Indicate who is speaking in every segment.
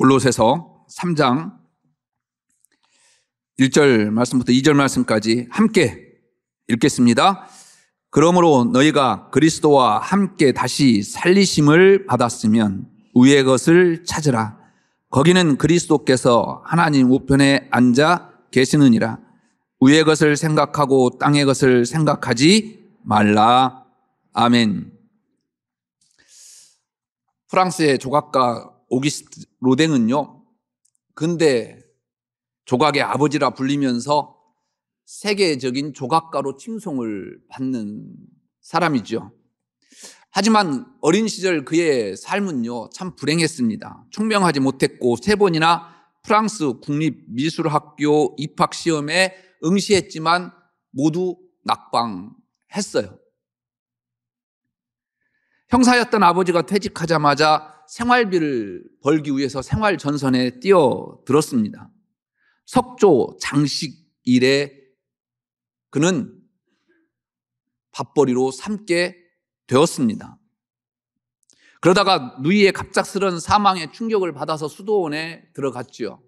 Speaker 1: 골로새서 3장 1절 말씀부터 2절 말씀까지 함께 읽겠습니다. 그러므로 너희가 그리스도와 함께 다시 살리심을 받았으면 위의 것을 찾으라. 거기는 그리스도께서 하나님 우편에 앉아 계시느니라. 위의 것을 생각하고 땅의 것을 생각하지 말라. 아멘. 프랑스의 조각가 오기스트 로댕은요, 근대 조각의 아버지라 불리면서 세계적인 조각가로 칭송을 받는 사람이죠. 하지만 어린 시절 그의 삶은요, 참 불행했습니다. 총명하지 못했고 3번이나 프랑스 국립미술학교 입학시험에 응시했지만 모두 낙방했어요. 형사였던 아버지가 퇴직하자마자 생활비를 벌기 위해서 생활전선에 뛰어들었습니다. 석조 장식 일에 그는 밥벌이로 삼게 되었습니다. 그러다가 누이의 갑작스런 사망에 충격을 받아서 수도원에 들어갔지요.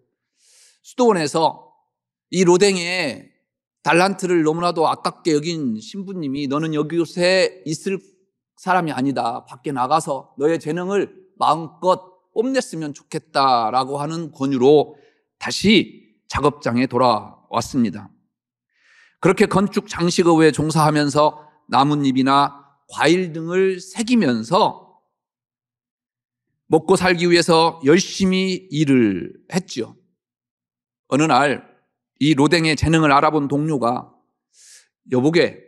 Speaker 1: 수도원에서 이 로댕의 달란트를 너무나도 아깝게 여긴 신부님이 너는 여기에 있을 사람이 아니다. 밖에 나가서 너의 재능을 마음껏 뽐냈으면 좋겠다라고 하는 권유로 다시 작업장에 돌아왔습니다. 그렇게 건축 장식업에 종사하면서 나뭇잎이나 과일 등을 새기면서 먹고 살기 위해서 열심히 일을 했지요. 어느 날 이 로댕의 재능을 알아본 동료가 여보게,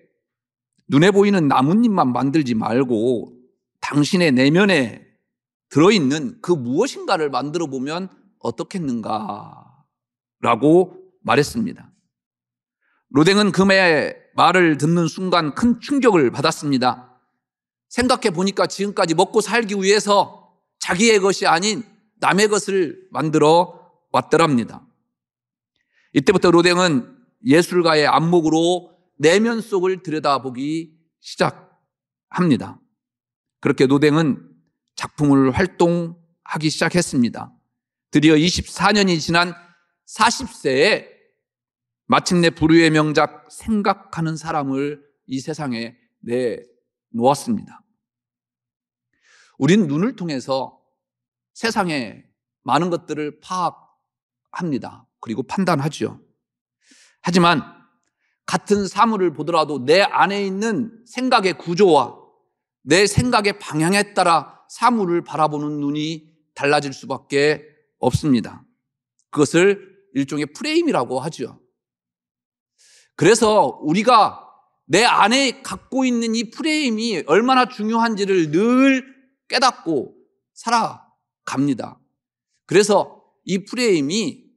Speaker 1: 눈에 보이는 나뭇잎만 만들지 말고 당신의 내면에 들어있는 그 무엇인가를 만들어 보면 어떻겠는가 라고 말했습니다. 로댕은 그의 말을 듣는 순간 큰 충격을 받았습니다. 생각해 보니까 지금까지 먹고 살기 위해서 자기의 것이 아닌 남의 것을 만들어 왔더랍니다. 이때부터 로댕은 예술가의 안목으로 내면 속을 들여다보기 시작합니다. 그렇게 로댕은 작품을 활동하기 시작했습니다. 드디어 24년이 지난 40세에 마침내 불후의 명작 생각하는 사람을 이 세상에 내놓았습니다. 우린 눈을 통해서 세상의 많은 것들을 파악합니다. 그리고 판단하죠. 하지만 같은 사물을 보더라도 내 안에 있는 생각의 구조와 내 생각의 방향에 따라 사물을 바라보는 눈이 달라질 수밖에 없습니다. 그것을 일종의 프레임이라고 하죠. 그래서 우리가 내 안에 갖고 있는 이 프레임이 얼마나 중요한지를 늘 깨닫고 살아갑니다. 그래서 이 프레임이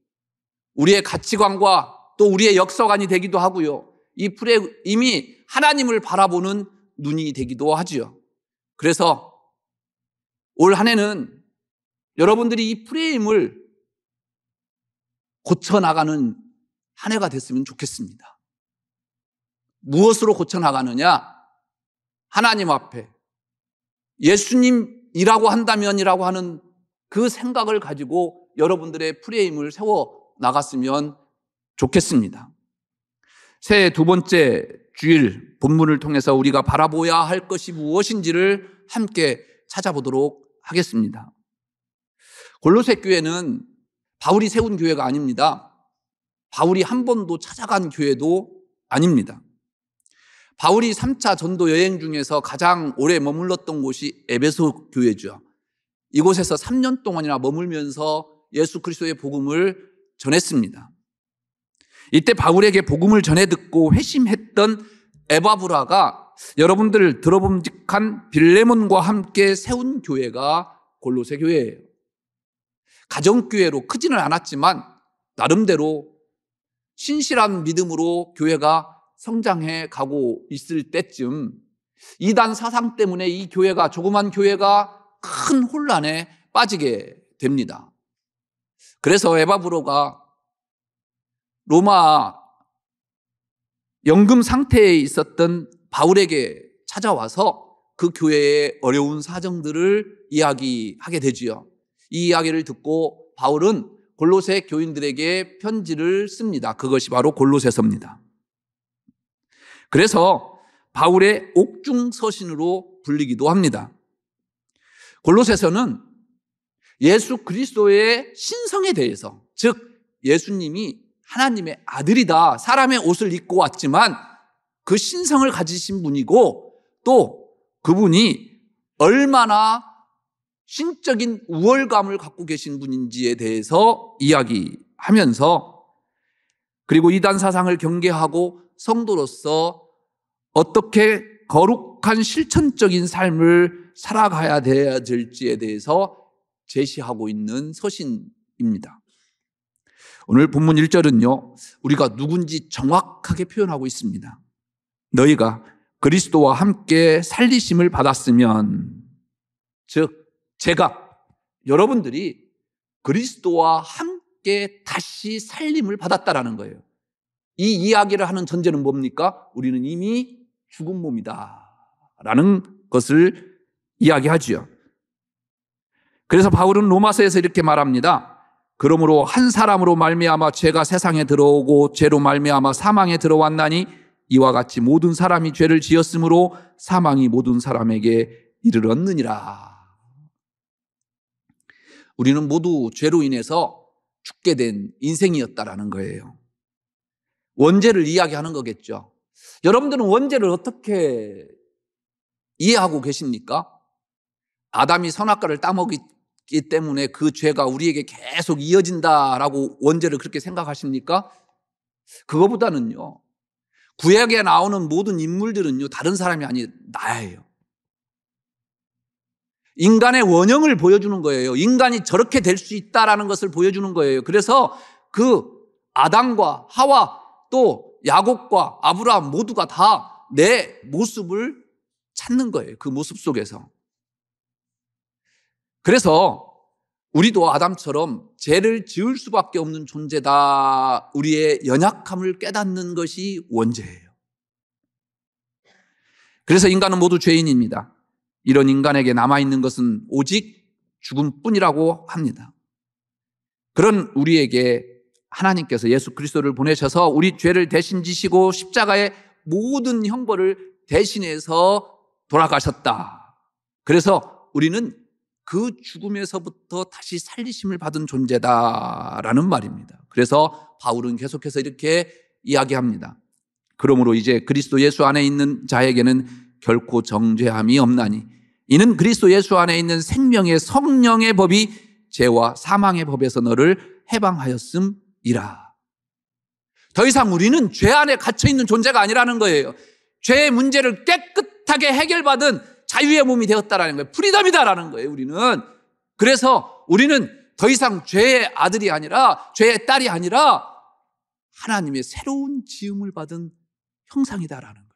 Speaker 1: 우리의 가치관과 또 우리의 역사관이 되기도 하고요. 이 프레임이 하나님을 바라보는 눈이 되기도 하죠. 그래서 올 한 해는 여러분들이 이 프레임을 고쳐나가는 한 해가 됐으면 좋겠습니다. 무엇으로 고쳐나가느냐? 하나님 앞에 예수님이라고 한다면이라고 하는 그 생각을 가지고 여러분들의 프레임을 세워 나갔으면 좋겠습니다. 새해 2번째 주일 본문을 통해서 우리가 바라보아야 할 것이 무엇인지를 함께 찾아보도록 하겠습니다. 골로새 교회는 바울이 세운 교회가 아닙니다. 바울이 한 번도 찾아간 교회도 아닙니다. 바울이 3차 전도 여행 중에서 가장 오래 머물렀던 곳이 에베소 교회죠. 이곳에서 3년 동안이나 머물면서 예수 그리스도의 복음을 전했습니다. 이때 바울에게 복음을 전해 듣고 회심했던 에바브라가 여러분들 들어봄직한 빌레몬과 함께 세운 교회가 골로새 교회예요. 가정교회로 크지는 않았지만 나름대로 신실한 믿음으로 교회가 성장해 가고 있을 때쯤 이단 사상 때문에 이 교회가, 조그만 교회가 큰 혼란에 빠지게 됩니다. 그래서 에바브로가 로마 연금 상태에 있었던 바울에게 찾아와서 그 교회의 어려운 사정들을 이야기하게 되지요. 이 이야기를 듣고 바울은 골로새 교인들에게 편지를 씁니다. 그것이 바로 골로새서입니다. 그래서 바울의 옥중서신으로 불리기도 합니다. 골로새서는 예수 그리스도의 신성에 대해서, 즉 예수님이 하나님의 아들이다, 사람의 옷을 입고 왔지만 그 신성을 가지신 분이고 또 그분이 얼마나 신적인 우월감을 갖고 계신 분인지에 대해서 이야기하면서, 그리고 이단 사상을 경계하고 성도로서 어떻게 거룩한 실천적인 삶을 살아가야 될지에 대해서 제시하고 있는 서신입니다. 오늘 본문 1절은요, 우리가 누군지 정확하게 표현하고 있습니다. 너희가 그리스도와 함께 살리심을 받았으면, 즉 여러분들이 그리스도와 함께 다시 살림을 받았다라는 거예요. 이 이야기를 하는 전제는 뭡니까? 우리는 이미 죽은 몸이다 라는 것을 이야기하지요. 그래서 바울은 로마서에서 이렇게 말합니다. 그러므로 한 사람으로 말미암아 죄가 세상에 들어오고 죄로 말미암아 사망에 들어왔나니 이와 같이 모든 사람이 죄를 지었으므로 사망이 모든 사람에게 이르렀느니라. 우리는 모두 죄로 인해서 죽게 된 인생이었다라는 거예요. 원죄를 이야기하는 거겠죠. 여러분들은 원죄를 어떻게 이해하고 계십니까? 아담이 선악과를 따먹기 때문에 그 죄가 우리에게 계속 이어진다라고 원죄를 그렇게 생각하십니까? 그거보다는요, 구약에 나오는 모든 인물들은요, 다른 사람이 아닌 나예요. 인간의 원형을 보여주는 거예요. 인간이 저렇게 될 수 있다라는 것을 보여주는 거예요. 그래서 그 아담과 하와 또 야곱과 아브라함 모두가 다 내 모습을 찾는 거예요. 그 모습 속에서. 그래서 우리도 아담처럼 죄를 지을 수밖에 없는 존재다. 우리의 연약함을 깨닫는 것이 원죄예요. 그래서 인간은 모두 죄인입니다. 이런 인간에게 남아있는 것은 오직 죽음뿐이라고 합니다. 그런 우리에게 하나님께서 예수 그리스도를 보내셔서 우리 죄를 대신 지시고 십자가의 모든 형벌을 대신해서 돌아가셨다. 그래서 우리는 그 죽음에서부터 다시 살리심을 받은 존재다라는 말입니다. 그래서 바울은 계속해서 이렇게 이야기합니다. 그러므로 이제 그리스도 예수 안에 있는 자에게는 결코 정죄함이 없나니 이는 그리스도 예수 안에 있는 생명의 성령의 법이 죄와 사망의 법에서 너를 해방하였음이라. 더 이상 우리는 죄 안에 갇혀있는 존재가 아니라는 거예요. 죄의 문제를 깨끗하게 해결받은 자유의 몸이 되었다라는 거예요. 프리덤이다라는 거예요, 우리는. 그래서 우리는 더 이상 죄의 아들이 아니라, 죄의 딸이 아니라 하나님의 새로운 지음을 받은 형상이다라는 거예요.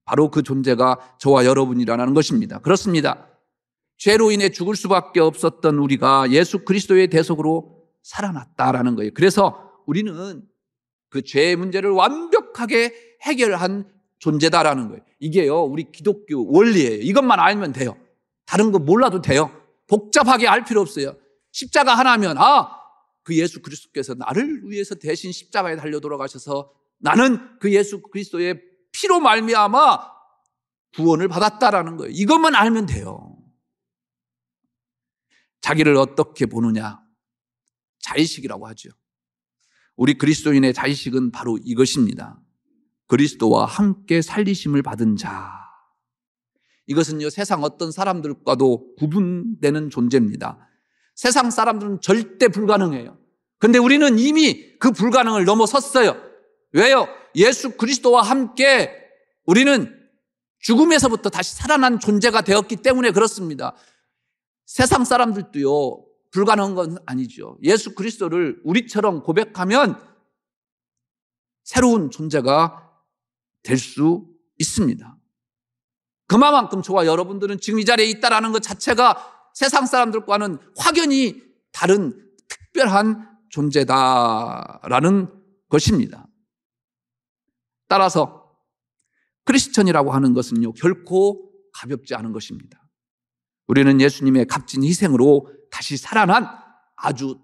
Speaker 1: 바로 그 존재가 저와 여러분이라는 것입니다. 그렇습니다. 죄로 인해 죽을 수밖에 없었던 우리가 예수 그리스도의 대속으로 살아났다라는 거예요. 그래서 우리는 그 죄의 문제를 완벽하게 해결한 존재다라는 거예요. 이게요, 우리 기독교 원리예요. 이것만 알면 돼요. 다른 거 몰라도 돼요. 복잡하게 알 필요 없어요. 십자가 하나면, 그 예수 그리스도께서 나를 위해서 대신 십자가에 달려 돌아가셔서 나는 그 예수 그리스도의 피로 말미암아 구원을 받았다라는 거예요. 이것만 알면 돼요. 자기를 어떻게 보느냐? 자의식이라고 하죠. 우리 그리스도인의 자의식은 바로 이것입니다. 그리스도와 함께 살리심을 받은 자. 이것은요, 세상 어떤 사람들과도 구분되는 존재입니다. 세상 사람들은 절대 불가능해요. 근데 우리는 이미 그 불가능을 넘어섰어요. 왜요? 예수 그리스도와 함께 우리는 죽음에서부터 다시 살아난 존재가 되었기 때문에 그렇습니다. 세상 사람들도요, 불가능한 건 아니죠. 예수 그리스도를 우리처럼 고백하면 새로운 존재가 될 수 있습니다. 그만큼 저와 여러분들은 지금 이 자리에 있다라는 것 자체가 세상 사람들과는 확연히 다른 특별한 존재다라는 것입니다. 따라서 크리스천이라고 하는 것은요, 결코 가볍지 않은 것입니다. 우리는 예수님의 값진 희생으로 다시 살아난 아주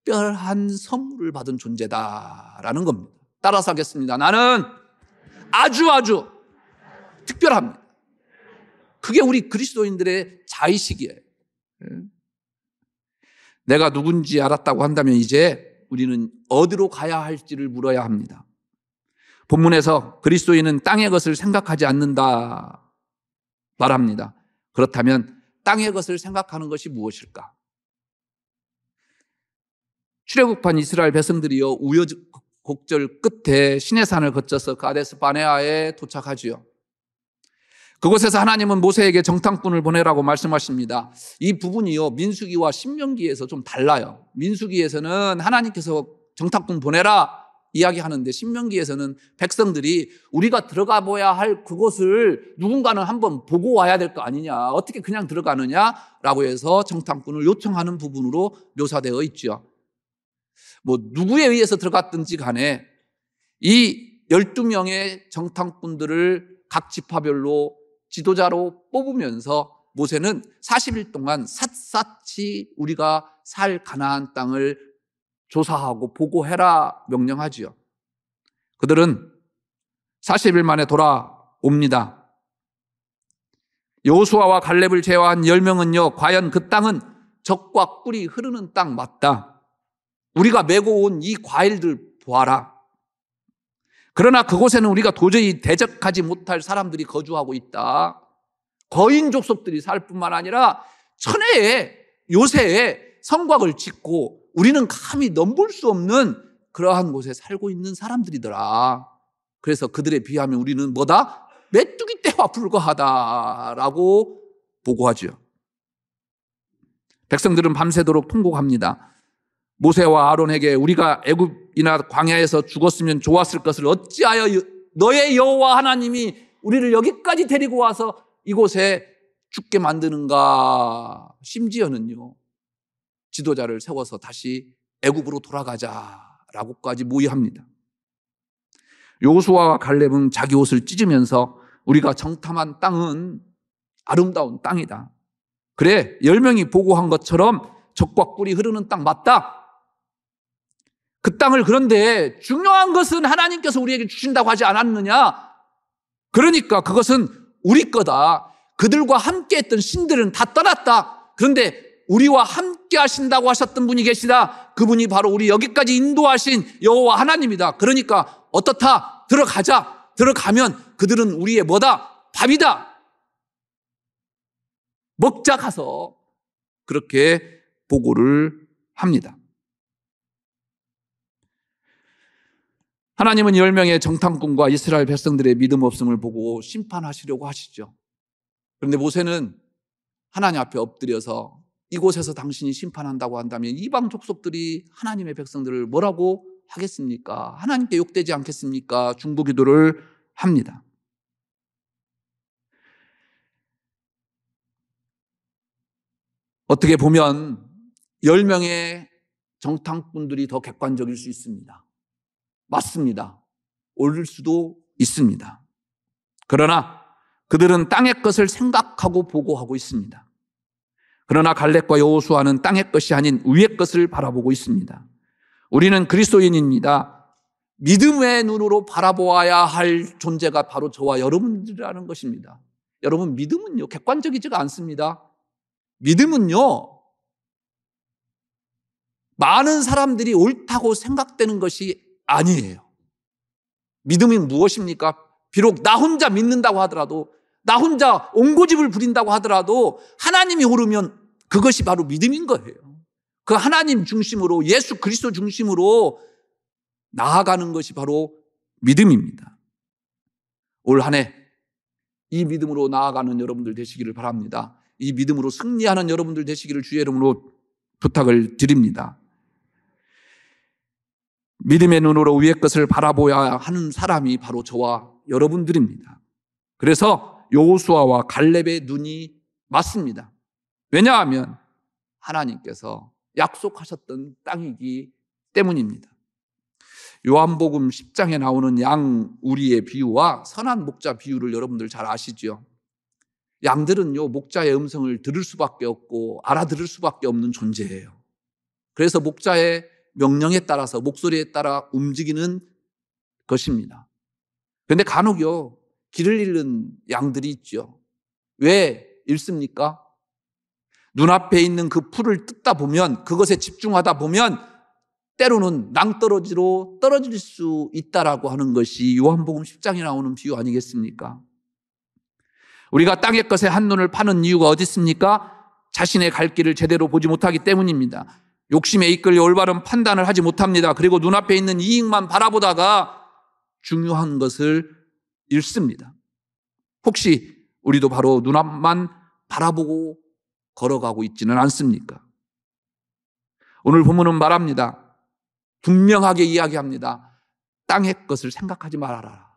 Speaker 1: 특별한 선물을 받은 존재다라는 겁니다. 따라서 하겠습니다. 나는 아주 특별합니다. 그게 우리 그리스도인들의 자의식이에요. 내가 누군지 알았다고 한다면 이제 우리는 어디로 가야 할지를 물어야 합니다. 본문에서 그리스도인은 땅의 것을 생각하지 않는다 말합니다. 그렇다면 땅의 것을 생각하는 것이 무엇일까? 출애굽한 이스라엘 백성들이요, 우여곡절 끝에 시내산을 거쳐서 가데스 바네아에 도착하지요. 그곳에서 하나님은 모세에게 정탐꾼을 보내라고 말씀하십니다. 이 부분이요, 민수기와 신명기에서 좀 달라요. 민수기에서는 하나님께서 정탐꾼 보내라 이야기하는데, 신명기에서는 백성들이 우리가 들어가 봐야 할 그곳을 누군가는 한번 보고 와야 될 거 아니냐, 어떻게 그냥 들어가느냐라고 해서 정탐꾼을 요청하는 부분으로 묘사되어 있죠. 누구에 의해서 들어갔든지 간에 이 12명의 정탐꾼들을 각 지파별로 지도자로 뽑으면서 모세는 40일 동안 샅샅이 우리가 살 가나안 땅을 조사하고 보고해라 명령하지요. 그들은 40일 만에 돌아옵니다. 여호수아와 갈렙을 제외한 10명은요, 과연 그 땅은 젖과 꿀이 흐르는 땅 맞다, 우리가 메고 온 이 과일들 보아라, 그러나 그곳에는 우리가 도저히 대적하지 못할 사람들이 거주하고 있다, 거인 족속들이 살 뿐만 아니라 천혜에 요새에 성곽을 짓고 우리는 감히 넘볼 수 없는 그러한 곳에 살고 있는 사람들이더라. 그래서 그들에 비하면 우리는 뭐다? 메뚜기 떼와 불과하다라고 보고하죠. 백성들은 밤새도록 통곡합니다. 모세와 아론에게 우리가 애굽이나 광야에서 죽었으면 좋았을 것을 어찌하여 너의 여호와 하나님이 우리를 여기까지 데리고 와서 이곳에 죽게 만드는가. 심지어는요, 지도자를 세워서 다시 애굽으로 돌아가자라고까지 모의합니다. 여호수아와 갈렙은 자기 옷을 찢으면서 우리가 정탐한 땅은 아름다운 땅이다, 그래 10명이 보고한 것처럼 젖과 꿀이 흐르는 땅 맞다, 그 땅을, 그런데 중요한 것은 하나님께서 우리에게 주신다고 하지 않았느냐, 그러니까 그것은 우리 거다, 그들과 함께 했던 신들은 다 떠났다, 그런데 우리와 함께 하신다고 하셨던 분이 계시다, 그분이 바로 우리 여기까지 인도하신 여호와 하나님이다, 그러니까 어떻다, 들어가자, 들어가면 그들은 우리의 뭐다? 밥이다, 먹자 가서, 그렇게 보고를 합니다. 하나님은 10명의 정탐꾼과 이스라엘 백성들의 믿음 없음을 보고 심판하시려고 하시죠. 그런데 모세는 하나님 앞에 엎드려서 이곳에서 당신이 심판한다고 한다면 이방 족속들이 하나님의 백성들을 뭐라고 하겠습니까? 하나님께 욕되지 않겠습니까? 중보기도를 합니다. 어떻게 보면 10명의 정탐꾼들이 더 객관적일 수 있습니다. 맞습니다. 옳을 수도 있습니다. 그러나 그들은 땅의 것을 생각하고 보고하고 있습니다. 그러나 갈렙과 여호수아는 땅의 것이 아닌 위의 것을 바라보고 있습니다. 우리는 그리스도인입니다. 믿음의 눈으로 바라보아야 할 존재가 바로 저와 여러분들이라는 것입니다. 여러분, 믿음은요, 객관적이지가 않습니다. 믿음은요, 많은 사람들이 옳다고 생각되는 것이 아니에요. 믿음이 무엇입니까? 비록 나 혼자 믿는다고 하더라도, 나 혼자 옹고집을 부린다고 하더라도 하나님이 오르면 그것이 바로 믿음인 거예요. 그 하나님 중심으로, 예수 그리스도 중심으로 나아가는 것이 바로 믿음입니다. 올 한 해 이 믿음으로 나아가는 여러분들 되시기를 바랍니다. 이 믿음으로 승리하는 여러분들 되시기를 주의 이름으로 부탁을 드립니다. 믿음의 눈으로 위의 것을 바라보아야 하는 사람이 바로 저와 여러분들입니다. 그래서 여호수아와 갈렙의 눈이 맞습니다. 왜냐하면 하나님께서 약속하셨던 땅이기 때문입니다. 요한복음 10장에 나오는 양 우리의 비유와 선한 목자 비유를 여러분들 잘 아시죠? 양들은요, 목자의 음성을 들을 수밖에 없고 알아들을 수밖에 없는 존재예요. 그래서 목자의 명령에 따라서 목소리에 따라 움직이는 것입니다. 그런데 간혹요, 길을 잃는 양들이 있죠. 왜 잃습니까? 눈앞에 있는 그 풀을 뜯다 보면, 그것에 집중하다 보면 때로는 낭떠러지로 떨어질 수 있다라고 하는 것이 요한복음 10장에 나오는 비유 아니겠습니까? 우리가 땅의 것에 한눈을 파는 이유가 어디 있습니까? 자신의 갈 길을 제대로 보지 못하기 때문입니다. 욕심에 이끌려 올바른 판단을 하지 못합니다. 그리고 눈앞에 있는 이익만 바라보다가 중요한 것을 잃습니다. 혹시 우리도 바로 눈앞만 바라보고 걸어가고 있지는 않습니까? 오늘 본문은 말합니다. 분명하게 이야기합니다. 땅의 것을 생각하지 말아라.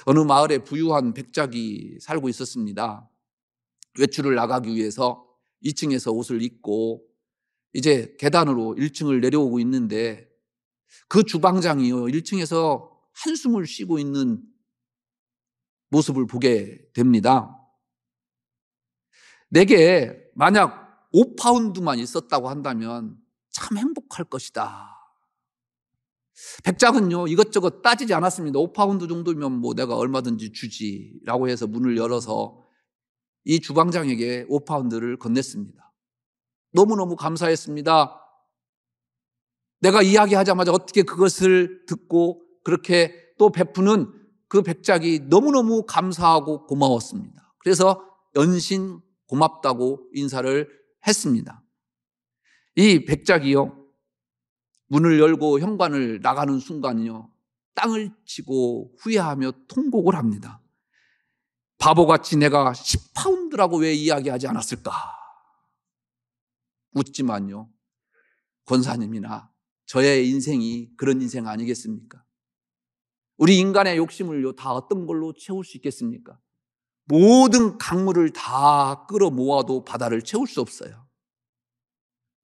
Speaker 1: 어느 마을에 부유한 백작이 살고 있었습니다. 외출을 나가기 위해서 2층에서 옷을 입고 이제 계단으로 1층을 내려오고 있는데 그 주방장이요, 1층에서 한숨을 쉬고 있는 모습을 보게 됩니다. 내게 만약 5파운드만 있었다고 한다면 참 행복할 것이다. 백작은요, 이것저것 따지지 않았습니다. 5파운드 정도면 뭐 내가 얼마든지 주지라고 해서 문을 열어서 이 주방장에게 5파운드를 건넸습니다. 너무너무 감사했습니다. 내가 이야기하자마자 어떻게 그것을 듣고 그렇게 또 베푸는 그 백작이 너무너무 감사하고 고마웠습니다. 그래서 연신 고맙다고 인사를 했습니다. 이 백작이요, 문을 열고 현관을 나가는 순간이요, 땅을 치고 후회하며 통곡을 합니다. 바보같이 내가 10파운드라고 왜 이야기하지 않았을까? 웃지만요, 권사님이나 저의 인생이 그런 인생 아니겠습니까? 우리 인간의 욕심을요, 다 어떤 걸로 채울 수 있겠습니까? 모든 강물을 다 끌어 모아도 바다를 채울 수 없어요.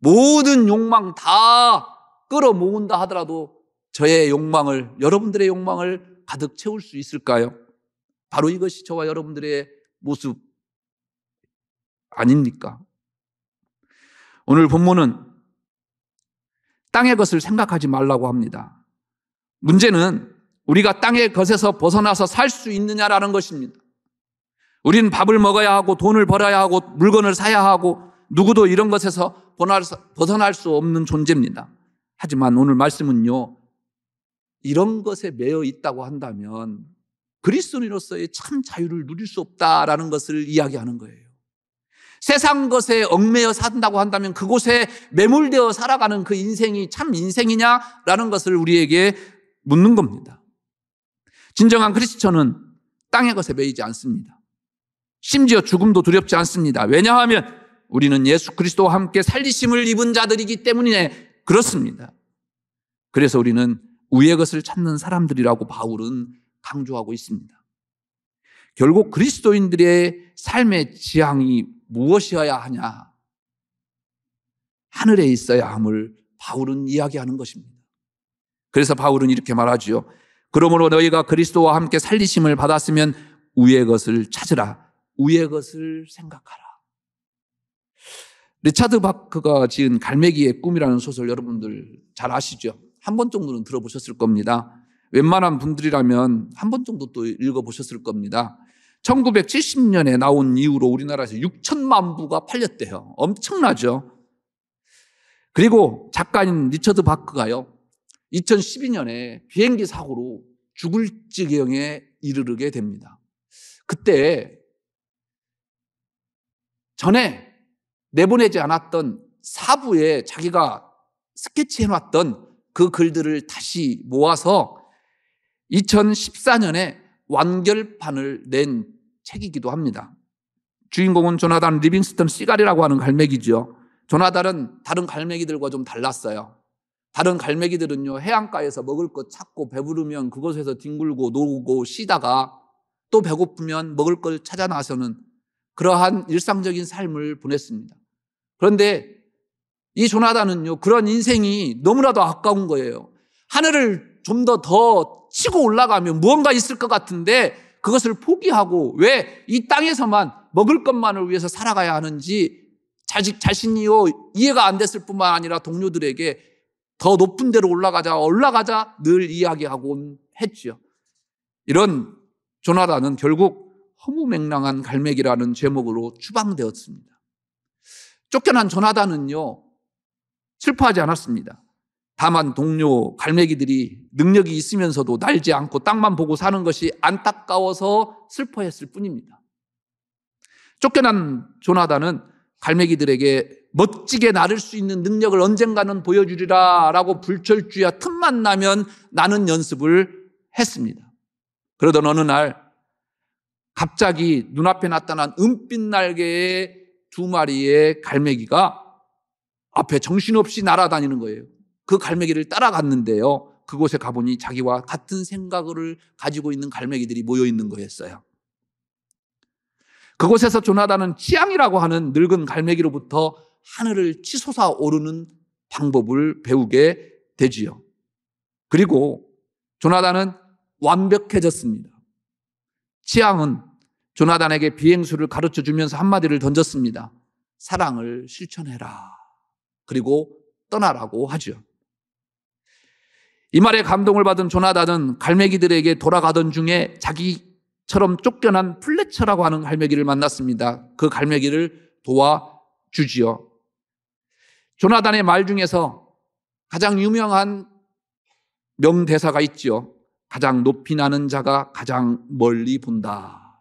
Speaker 1: 모든 욕망 다 끌어 모은다 하더라도 저의 욕망을, 여러분들의 욕망을 가득 채울 수 있을까요? 바로 이것이 저와 여러분들의 모습 아닙니까? 오늘 본문은 땅의 것을 생각하지 말라고 합니다. 문제는 우리가 땅의 것에서 벗어나서 살 수 있느냐라는 것입니다. 우리는 밥을 먹어야 하고 돈을 벌어야 하고 물건을 사야 하고 누구도 이런 것에서 벗어날 수 없는 존재입니다. 하지만 오늘 말씀은요, 이런 것에 매여 있다고 한다면 그리스도인으로서의 참 자유를 누릴 수 없다라는 것을 이야기하는 거예요. 세상 것에 얽매여 산다고 한다면 그곳에 매몰되어 살아가는 그 인생이 참 인생이냐라는 것을 우리에게 묻는 겁니다. 진정한 크리스천은 땅의 것에 매이지 않습니다. 심지어 죽음도 두렵지 않습니다. 왜냐하면 우리는 예수 그리스도와 함께 살리심을 입은 자들이기 때문에 그렇습니다. 그래서 우리는 위의 것을 찾는 사람들이라고 바울은 강조하고 있습니다. 결국 그리스도인들의 삶의 지향이 무엇이어야 하냐? 하늘에 있어야 함을 바울은 이야기하는 것입니다. 그래서 바울은 이렇게 말하죠. 그러므로 너희가 그리스도와 함께 살리심을 받았으면 위의 것을 찾으라. 위의 것을 생각하라. 리차드 바크가 지은 갈매기의 꿈이라는 소설 여러분들 잘 아시죠? 한 번 정도는 들어보셨을 겁니다. 웬만한 분들이라면 한 번 정도 또 읽어보셨을 겁니다. 1970년에 나온 이후로 우리나라에서 6천만 부가 팔렸대요. 엄청나죠? 그리고 작가인 리처드 바크가요, 2012년에 비행기 사고로 죽을 지경에 이르게 됩니다. 그때 전에 내보내지 않았던 사부에 자기가 스케치해놨던 그 글들을 다시 모아서 2014년에 완결판을 낸 책이기도 합니다. 주인공은 조나단 리빙스턴 시갈이라고 하는 갈매기죠. 조나단은 다른 갈매기들과 좀 달랐어요. 다른 갈매기들은요, 해안가에서 먹을 것 찾고 배부르면 그곳에서 뒹굴고 놀고 쉬다가 또 배고프면 먹을 걸 찾아 나서는 그러한 일상적인 삶을 보냈습니다. 그런데 이 조나단은요, 그런 인생이 너무나도 아까운 거예요. 하늘을 좀 더 치고 올라가면 무언가 있을 것 같은데 그것을 포기하고 왜 이 땅에서만 먹을 것만을 위해서 살아가야 하는지 자신이요 이해가 안 됐을 뿐만 아니라 동료들에게 더 높은 데로 올라가자 늘 이야기하곤 했죠. 이런 조나단은 결국 허무맹랑한 갈매기라는 제목으로 추방되었습니다. 쫓겨난 조나단은요 슬퍼하지 않았습니다. 다만 동료 갈매기들이 능력이 있으면서도 날지 않고 땅만 보고 사는 것이 안타까워서 슬퍼했을 뿐입니다. 쫓겨난 조나단은 갈매기들에게 멋지게 나를 수 있는 능력을 언젠가는 보여주리라 라고 불철주야 틈만 나면 나는 연습을 했습니다. 그러던 어느 날 갑자기 눈앞에 나타난 은빛 날개의 2마리의 갈매기가 앞에 정신없이 날아다니는 거예요. 그 갈매기를 따라갔는데요, 그곳에 가보니 자기와 같은 생각을 가지고 있는 갈매기들이 모여 있는 거였어요. 그곳에서 조나단은 치앙이라고 하는 늙은 갈매기로부터 하늘을 치솟아 오르는 방법을 배우게 되지요. 그리고 조나단은 완벽해졌습니다. 치앙은 조나단에게 비행수를 가르쳐 주면서 한마디를 던졌습니다. 사랑을 실천해라. 그리고 떠나라고 하죠. 이 말에 감동을 받은 조나단은 갈매기들에게 돌아가던 중에 자기처럼 쫓겨난 플래처라고 하는 갈매기를 만났습니다. 그 갈매기를 도와주지요. 조나단의 말 중에서 가장 유명한 명대사가 있죠. 가장 높이 나는 자가 가장 멀리 본다.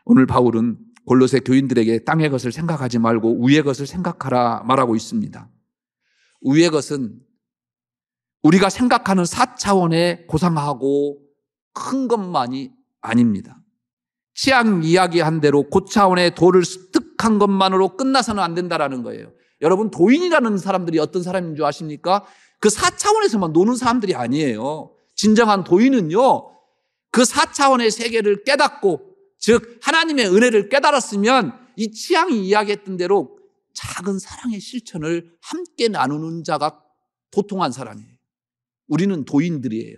Speaker 1: 오늘 바울은 골로새 교인들에게 땅의 것을 생각하지 말고 위의 것을 생각하라 말하고 있습니다. 위의 것은 우리가 생각하는 4차원의 고상하고 큰 것만이 아닙니다. 치앙 이야기한 대로 고차원의 도를 습득한 것만으로 끝나서는 안 된다는 거예요. 여러분, 도인이라는 사람들이 어떤 사람인 줄 아십니까? 그 4차원에서만 노는 사람들이 아니에요. 진정한 도인은요, 그 4차원의 세계를 깨닫고, 즉 하나님의 은혜를 깨달았으면 이 치앙이 이야기했던 대로 작은 사랑의 실천을 함께 나누는 자가 도통한 사람이에요. 우리는 도인들이에요.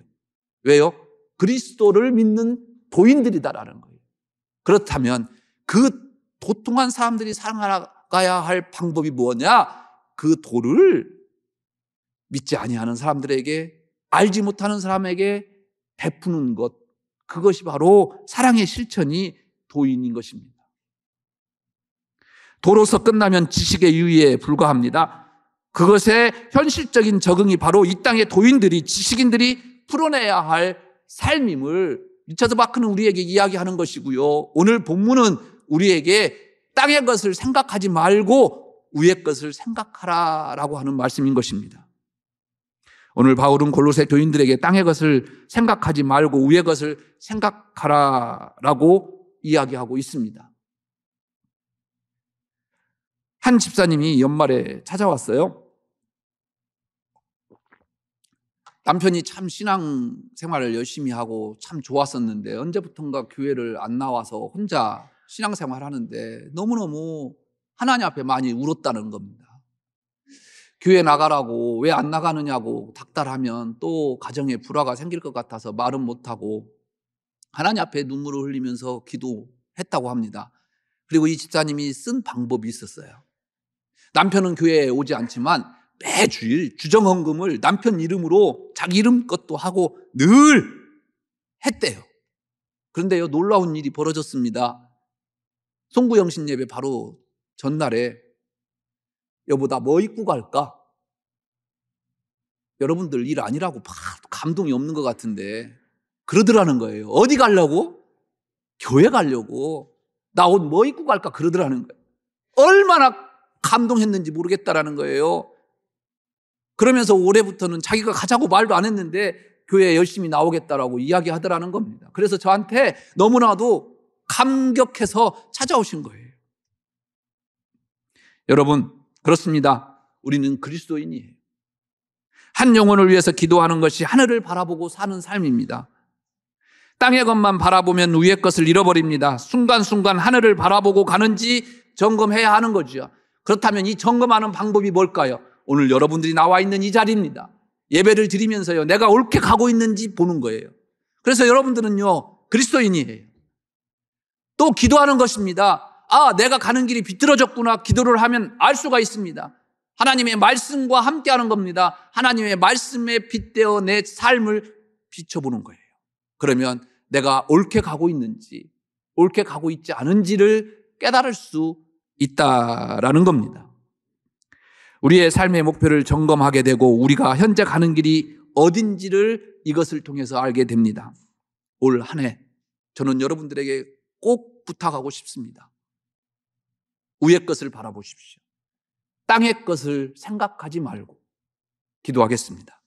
Speaker 1: 왜요? 그리스도를 믿는 도인들이다라는 거예요. 그렇다면 그 도통한 사람들이 살아가야 할 방법이 뭐냐? 그 도를 믿지 아니하는 사람들에게, 알지 못하는 사람에게 베푸는 것, 그것이 바로 사랑의 실천이 도인인 것입니다. 도로서 끝나면 지식의 유의에 불과합니다. 그것의 현실적인 적응이 바로 이 땅의 도인들이, 지식인들이 풀어내야 할 삶임을 리처드 바크는 우리에게 이야기하는 것이고요. 오늘 본문은 우리에게 땅의 것을 생각하지 말고 위의 것을 생각하라라고 하는 말씀인 것입니다. 오늘 바울은 골로새 교인들에게 땅의 것을 생각하지 말고 위의 것을 생각하라라고 이야기하고 있습니다. 한 집사님이 연말에 찾아왔어요. 남편이 참 신앙생활을 열심히 하고 참 좋았었는데 언제부턴가 교회를 안 나와서 혼자 신앙생활 하는데 너무너무 하나님 앞에 많이 울었다는 겁니다. 교회 나가라고 왜 안 나가느냐고 닥달하면 또 가정에 불화가 생길 것 같아서 말은 못하고 하나님 앞에 눈물을 흘리면서 기도했다고 합니다. 그리고 이 집사님이 쓴 방법이 있었어요. 남편은 교회에 오지 않지만 매주일 주정헌금을 남편 이름으로 자기 이름 것도 하고 늘 했대요. 그런데요, 놀라운 일이 벌어졌습니다. 송구영신 예배 바로 전날에 여보 나 뭐 입고 갈까? 여러분들 일 아니라고 감동이 없는 것 같은데 그러더라는 거예요. 어디 가려고? 교회 가려고. 나 옷 뭐 입고 갈까? 그러더라는 거예요. 얼마나 감동했는지 모르겠다라는 거예요. 그러면서 올해부터는 자기가 가자고 말도 안 했는데 교회에 열심히 나오겠다라고 이야기하더라는 겁니다. 그래서 저한테 너무나도 감격해서 찾아오신 거예요. 여러분, 그렇습니다. 우리는 그리스도인이에요. 한 영혼을 위해서 기도하는 것이 하늘을 바라보고 사는 삶입니다. 땅의 것만 바라보면 위의 것을 잃어버립니다. 순간순간 하늘을 바라보고 가는지 점검해야 하는 거죠. 그렇다면 이 점검하는 방법이 뭘까요? 오늘 여러분들이 나와 있는 이 자리입니다. 예배를 드리면서요, 내가 옳게 가고 있는지 보는 거예요. 그래서 여러분들은요, 그리스도인이에요. 또 기도하는 것입니다. 내가 가는 길이 비뚤어졌구나 기도를 하면 알 수가 있습니다. 하나님의 말씀과 함께하는 겁니다. 하나님의 말씀에 빗대어 내 삶을 비춰보는 거예요. 그러면 내가 옳게 가고 있는지 옳게 가고 있지 않은지를 깨달을 수 있다라는 겁니다. 우리의 삶의 목표를 점검하게 되고 우리가 현재 가는 길이 어딘지를 이것을 통해서 알게 됩니다. 올 한 해 저는 여러분들에게 꼭 부탁하고 싶습니다. 위의 것을 바라보십시오. 땅의 것을 생각하지 말고 기도하겠습니다.